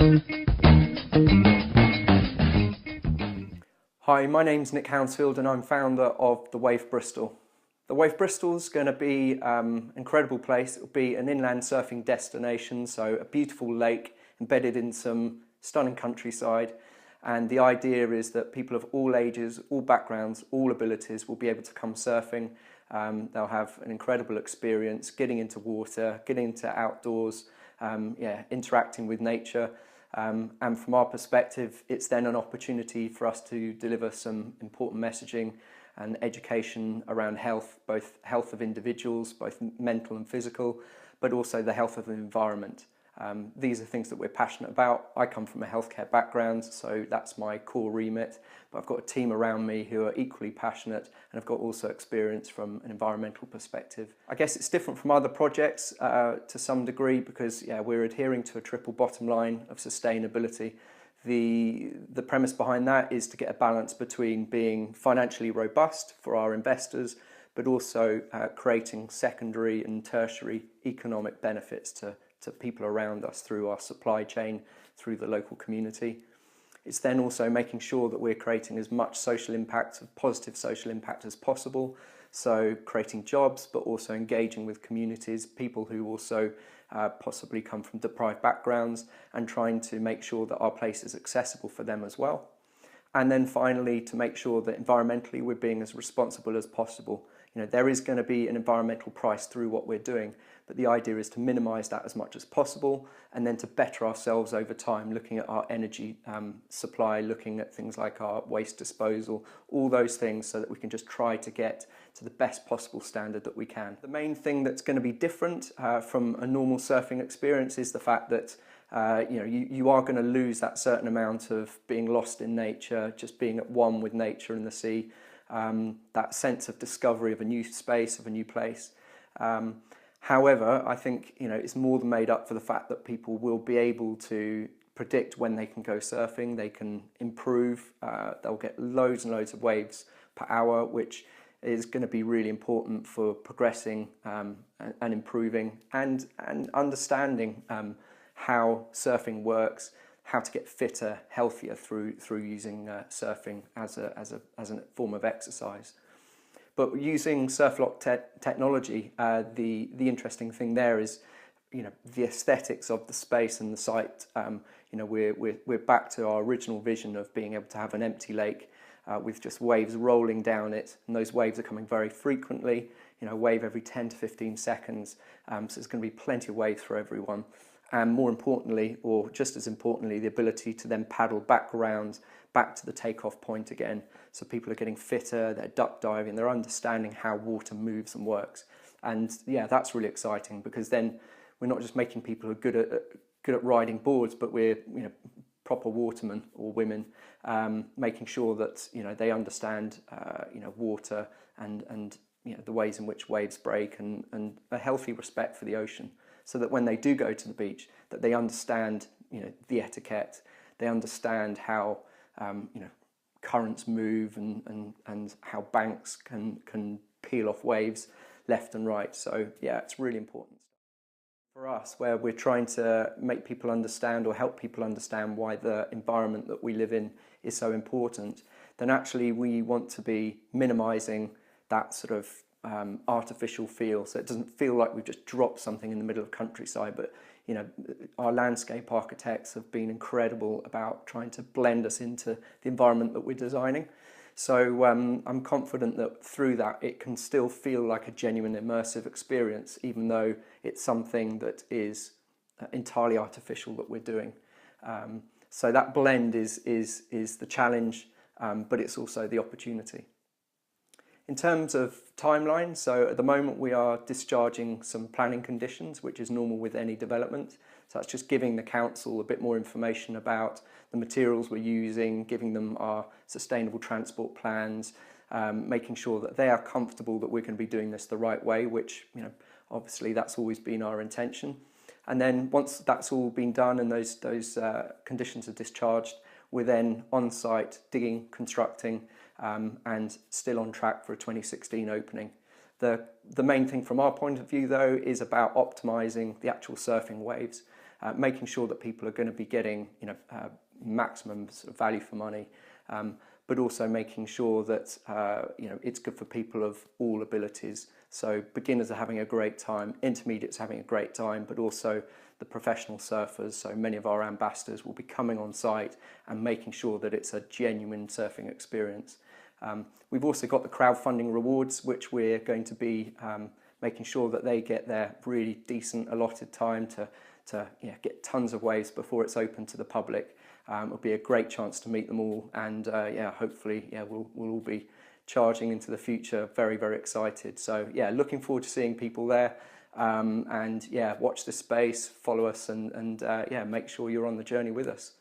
Hi, my name's Nick Hounsfield and I'm founder of the Wave Bristol. The Wave Bristol is going to be an incredible place. It will be an inland surfing destination, so a beautiful lake embedded in some stunning countryside. And the idea is that people of all ages, all backgrounds, all abilities will be able to come surfing. They'll have an incredible experience getting into water, getting into outdoors, interacting with nature. And from our perspective, it's then an opportunity for us to deliver some important messaging and education around health, both health of individuals, both mental and physical, but also the health of the environment. These are things that we're passionate about. I come from a healthcare background, so that's my core remit, but I've got a team around me who are equally passionate and have got also experience from an environmental perspective. I guess it's different from other projects to some degree because we're adhering to a triple bottom line of sustainability. The premise behind that is to get a balance between being financially robust for our investors, but also creating secondary and tertiary economic benefits to people around us through our supply chain, through the local community. It's then also making sure that we're creating as much social impact, positive social impact as possible. So creating jobs, but also engaging with communities, people who also possibly come from deprived backgrounds, and trying to make sure that our place is accessible for them as well. And then finally, to make sure that environmentally we're being as responsible as possible. You know, there is going to be an environmental price through what we're doing, but the idea is to minimise that as much as possible and then to better ourselves over time, looking at our energy supply, looking at things like our waste disposal, all those things so that we can just try to get to the best possible standard that we can. The main thing that's going to be different from a normal surfing experience is the fact that you are going to lose that certain amount of being lost in nature, just being at one with nature and the sea, that sense of discovery of a new space, of a new place. However, I think it's more than made up for the fact that people will be able to predict when they can go surfing, they can improve, they'll get loads and loads of waves per hour, which is going to be really important for progressing and improving and understanding how surfing works, how to get fitter, healthier through using surfing as a form of exercise. But using Surf Loch technology, the interesting thing there is, the aesthetics of the space and the site. We're back to our original vision of being able to have an empty lake with just waves rolling down it, and those waves are coming very frequently. A wave every 10 to 15 seconds. So there's going to be plenty of waves for everyone. And more importantly, or just as importantly, the ability to then paddle back around, back to the takeoff point again. So people are getting fitter, they're duck diving, they're understanding how water moves and works. And that's really exciting because then we're not just making people who are good at riding boards, but we're proper watermen or women, making sure that they understand water and the ways in which waves break and a healthy respect for the ocean. So that when they do go to the beach, that they understand, the etiquette, they understand how, currents move and how banks can peel off waves left and right. So it's really important. For us, where we're trying to make people understand or help people understand why the environment that we live in is so important, then actually we want to be minimising that sort of artificial feel, so it doesn't feel like we've just dropped something in the middle of countryside. But our landscape architects have been incredible about trying to blend us into the environment that we're designing. So I'm confident that through that it can still feel like a genuine immersive experience, even though it's something that is entirely artificial that we're doing. So that blend is the challenge, but it's also the opportunity. In terms of timeline, so at the moment we are discharging some planning conditions, which is normal with any development. So that's just giving the council a bit more information about the materials we're using, giving them our sustainable transport plans, making sure that they are comfortable that we're going to be doing this the right way, which obviously that's always been our intention. And then once that's all been done and those conditions are discharged, we're then on site digging, constructing, and still on track for a 2016 opening. The main thing from our point of view though is about optimising the actual surfing waves. making sure that people are going to be getting maximum sort of value for money, but also making sure that it's good for people of all abilities. So beginners are having a great time, intermediates are having a great time, but also the professional surfers. So many of our ambassadors will be coming on site and making sure that it's a genuine surfing experience. We've also got the crowdfunding rewards, which we're going to be making sure that they get their really decent allotted time to get tons of waves before it's open to the public. It'll be a great chance to meet them all, and hopefully we'll all be charging into the future. Very, very excited. So looking forward to seeing people there, and watch this space, follow us, and make sure you're on the journey with us.